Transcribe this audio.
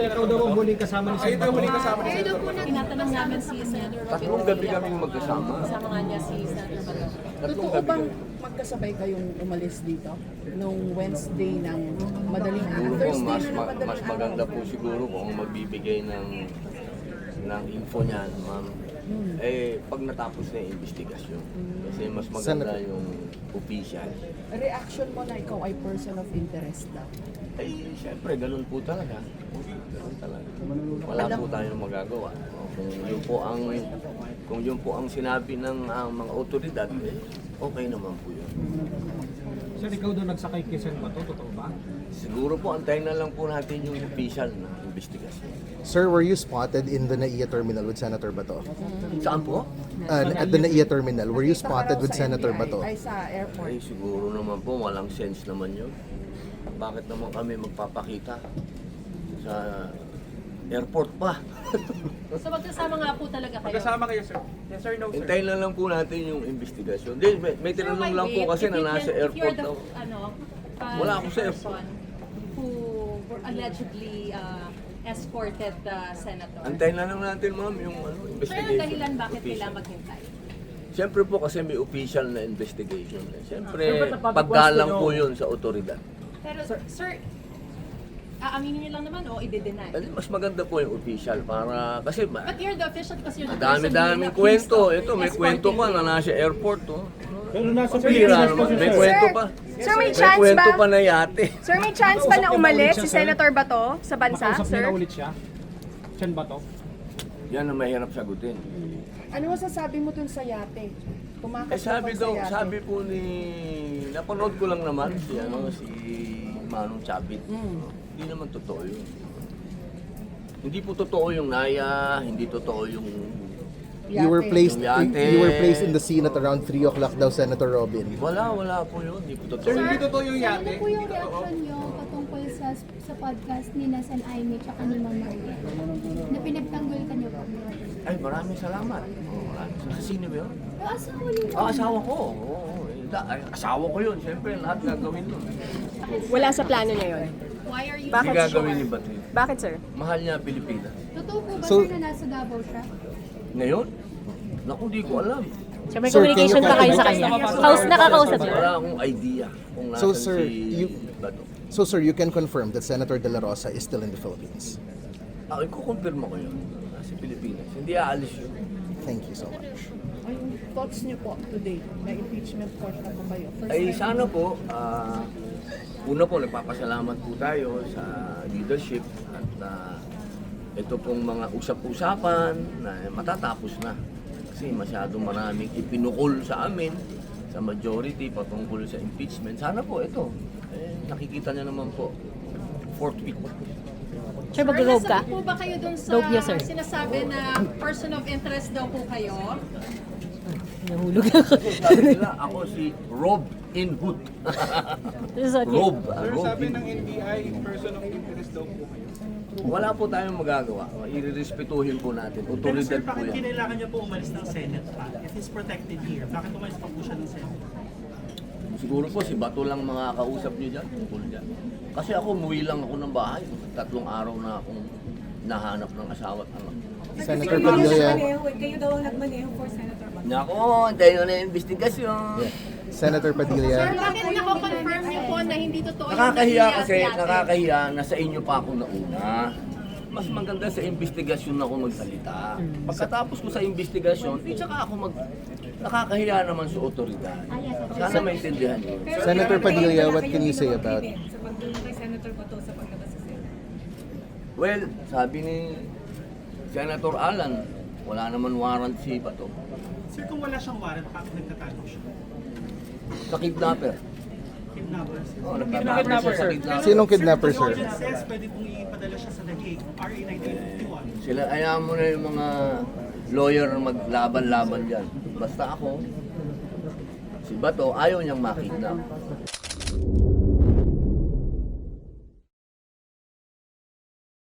ikaw daw ang huling kasama ni Sen. Kayo daw po na tinatanong namin si Senator Robin. Tatlong gabi kaming magkasama. Kasama nga niya si Senator Bato. Tatlong Totoo gabi bang kami. magkasabay kayong umalis dito nung Wednesday ng madaling araw? Siguro po, Thursday mas, na ng madaling mas maganda po siguro kung magbibigay ng info niyan, ma'am. Eh, pag natapos na yung investigasyon. Kasi mas maganda yung official. Reaction mo na ikaw ay person of interest daw. Ay, syempre, ganun po talaga. Ganun talaga. Wala po tayong magagawa. Kung yun po ang sinabi ng mga otoridad, eh, okay naman po yun. Sir, ikaw daw nagsakay kay Sen Bato, totoo ba? Siguro po, antayin na lang po natin yung official na investigasyon. Sir, were you spotted in the NAIA terminal with Senator Bato? Saan po? At the NAIA terminal, were you spotted with Senator Bato? Ay sa airport. Ay, siguro naman po, walang sense naman yun. Bakit naman kami magpapakita sa airport pa? So magkasama nga po talaga kayo. Kasama kayo, sir. Yes, sir, no, sir. Hintayin na lang po natin yung investigasyon. May tinanong lang po kasi na nasa airport daw. Wala ako sa airport. Who allegedly escorted the senator. Antayin na lang natin, ma'am, yung Sir, ang investigation. dahilan bakit Official. kailangan maghintay? Siyempre po kasi may official na investigation. Siyempre, Sir, ba't napapagwas paggalang ko po nyo? yun sa otoridad. Pero sir, aaminin niyo lang naman o i-deny? Kasi mas maganda po yung official para kasi But you're the official because you're the ang dami-daming kwento. Ito, may kwento pa na nasa airport. Oh. Pero nasa Pira naman, may kwento pa. Sir, may May chance kwento ba? pa na yate. Sir, may chance ba na umalis si Senator Bato sa bansa, Makausap niyo sir? na ulit siya? Sen Bato? Yan ang mahirap sagutin. Ano masasabi mo dun sa yate? Tumakas Eh sabi ka ba daw, sa yate? sabi po napanood ko lang naman si Manong Chavit. Hindi naman totoo yun. Hindi po totoo yung Naya, hindi totoo yung You were placed Yate. you were placed in the scene at around 3 o'clock daw, Senator Robin. wala po yun, hindi po totoo. Sir, hindi totoo yung Ano yate. po yung reaction nyo patungkol sa podcast ni Nasan Aimee at ni Ma'am Maria? Na pinagtanggol ka niyo po. Ay, maraming salamat. Maraming salamat. Sino ba yun? Pero asawa niyo po. Asawa ko. Asawa ko yun. Siyempre, lahat gagawin nun. Wala sa plano niya yun. Why are you Bakit Hindi gagawin ni Bato. Bakit, sir? Mahal niya Pilipinas. Totoo po ba So- sir na nasa Davao siya? Ngayon? Naku, di ko alam. Siya may Sir, communication can you pa kayo sa kanya. Nakakausap niyo. Wala akong idea kung nasan So, sir, si Bato. So, sir, you can confirm that Senator De La Rosa is still in the Philippines. Ikukonfirma ko yun. Nasa Pilipinas. Hindi aalis yun. Thank you so much. Ay, yung thoughts niyo po today na impeachment court na po kayo? First Ay time sana po, una po nagpapasalamat po tayo sa leadership at ito pong mga usap-usapan na matatapos na. Kasi masyadong maraming ipinukol sa amin, sa majority patungkol sa impeachment. Sana po ito, nakikita niyo naman po, fourth week. Sir, mag-robe ka? po ba kayo dun sa Robe niya, sir. sinasabi na person of interest daw po kayo? Nahulog ako. Sabi nila, ako si Rob in Hood. Rob, Sir, Rob sabi in ng Hood. NBI, person of interest daw po kayo. Wala po tayong magagawa. Irerespetuhin po natin. Pero Otoridad sir, po bakit yan. kinailangan niya po umalis ng Senate pa? If he's protected here, bakit umalis pa po siya ng Senate? Siguro po si Bato lang makakausap niyo dyan tungkol dyan. Kasi ako, umuwi lang ako ng bahay. 3 araw na akong nahanap ng asawa at anak. Senator Padilla. Kayo daw ang nagmaneho for Senator Bato. Nako, hintayin ko na yung investigasyon. Senator Sir, Padilla. bakit nako-confirm niyo po na hindi totoo yung Nakakahiya nangyayari kasi, sa yate? nakakahiya na sa inyo pa ako nauna. Mas maganda sa investigasyon ako magsalita. Pagkatapos ko sa investigasyon, di tsaka ako nakakahiya naman sa otoridad. Sana maintindihan niyo. Senator Padilla, what can you say about Sa pagtulong kay Senator Bato sa paglabas sa Senate? Well, sabi ni Senator Alan, wala naman warrant si Bato. Sir, kung wala siyang warrant, bakit nagtatanong siya? Sa kidnapper. Kidnappers. Oh, nagkidnapper sa kidnapper. Sinong kidnapper, The sir? audience says pwede pong ipadala siya sa The Hague, RA 1951. Sila, ayaw mo na yung mga lawyer na maglaban-laban dyan. Basta ako, si Bato, ayaw niyang makidnap.